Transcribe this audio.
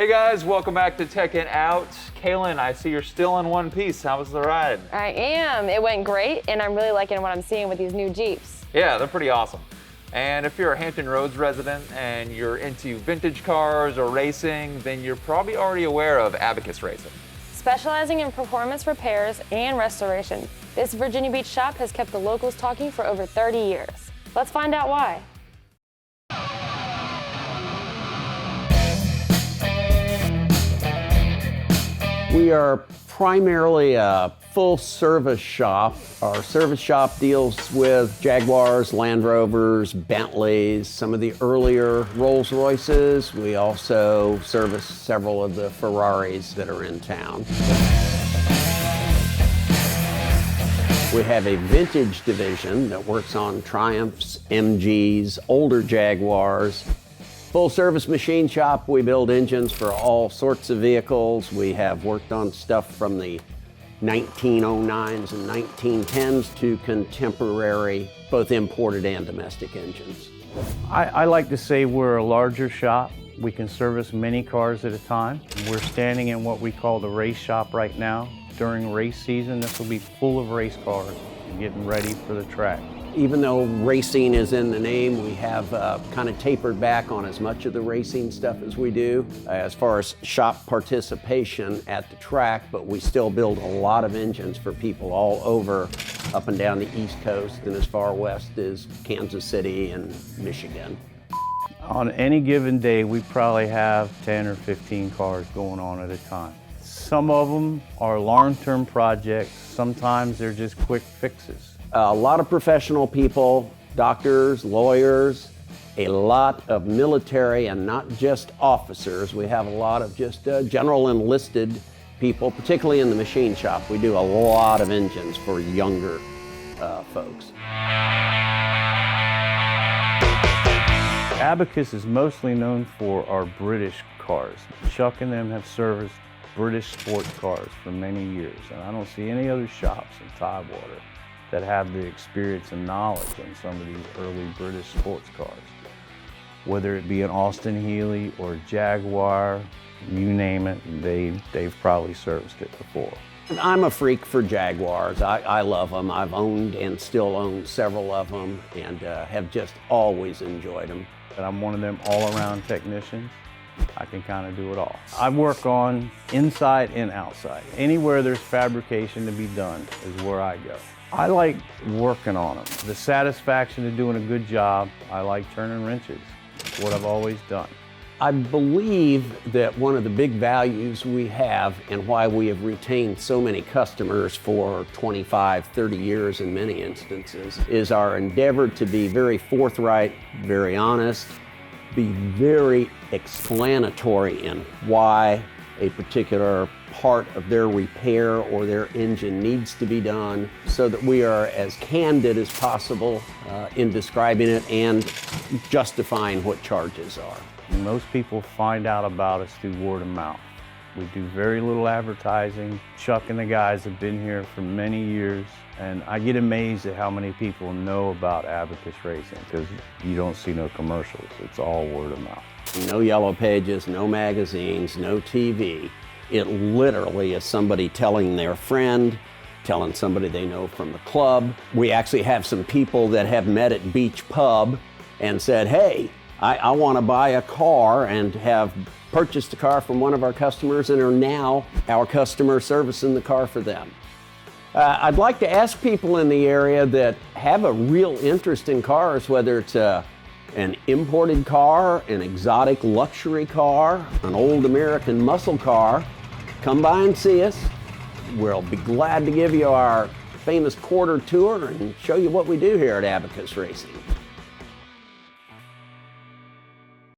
guys, welcome back to Tech It Out. Kaylin, I see you're still in one piece. How was the ride? I am. It went great, and I'm really liking what I'm seeing with these new Jeeps. Yeah, they're pretty awesome. And if you're a Hampton Roads resident and you're into vintage cars or racing, then you're probably already aware of Abacus Racing. Specializing in performance repairs and restoration, this Virginia Beach shop has kept the locals talking for over 30 years. Let's find out why. We are primarily a full-service shop. Our service shop deals with Jaguars, Land Rovers, Bentleys, some of the earlier Rolls Royces. We also service several of the Ferraris that are in town. We have a vintage division that works on Triumphs, MGs, older Jaguars. Full service machine shop, we build engines for all sorts of vehicles. We have worked on stuff from the 1909s and 1910s to contemporary, both imported and domestic engines. I like to say we're a larger shop. We can service many cars at a time. We're standing in what we call the race shop right now. During race season, this will be full of race cars and getting ready for the track. Even though racing is in the name, we have kind of tapered back on as much of the racing stuff as we do as far as shop participation at the track, but we still build a lot of engines for people all over, up and down the East Coast and as far west as Kansas City and Michigan. On any given day, we probably have 10 or 15 cars going on at a time. Some of them are long-term projects. Sometimes they're just quick fixes. A lot of professional people, doctors, lawyers, a lot of military and not just officers. We have a lot of just general enlisted people, particularly in the machine shop. We do a lot of engines for younger folks. Abacus is mostly known for our British cars. Chuck and them have serviced British sports cars for many years, and I don't see any other shops in Tidewater that have the experience and knowledge on some of these early British sports cars. Whether it be an Austin Healey or a Jaguar, you name it, they've probably serviced it before. I'm a freak for Jaguars. I love them. I've owned and still own several of them and have just always enjoyed them. And I'm one of them all-around technicians. I can kind of do it all. I work on inside and outside. Anywhere there's fabrication to be done is where I go. I like working on them. The satisfaction of doing a good job. I like turning wrenches. It's what I've always done. I believe that one of the big values we have and why we have retained so many customers for 25, 30 years in many instances is our endeavor to be very forthright, very honest, be very explanatory in why a particular part of their repair or their engine needs to be done, so that we are as candid as possible in describing it and justifying what charges are. Most people find out about us through word of mouth. We do very little advertising. Chuck and the guys have been here for many years, and I get amazed at how many people know about Abacus Racing, because you don't see no commercials. It's all word of mouth. No yellow pages, no magazines, no TV. It literally is somebody telling their friend, telling somebody they know from the club. We actually have some people that have met at Beach Pub and said, hey, I want to buy a car, and have purchased a car from one of our customers and are now our customer servicing the car for them. I'd like to ask people in the area that have a real interest in cars, whether it's an imported car, an exotic luxury car, an old American muscle car, come by and see us. We'll be glad to give you our famous quarter tour and show you what we do here at Abacus Racing.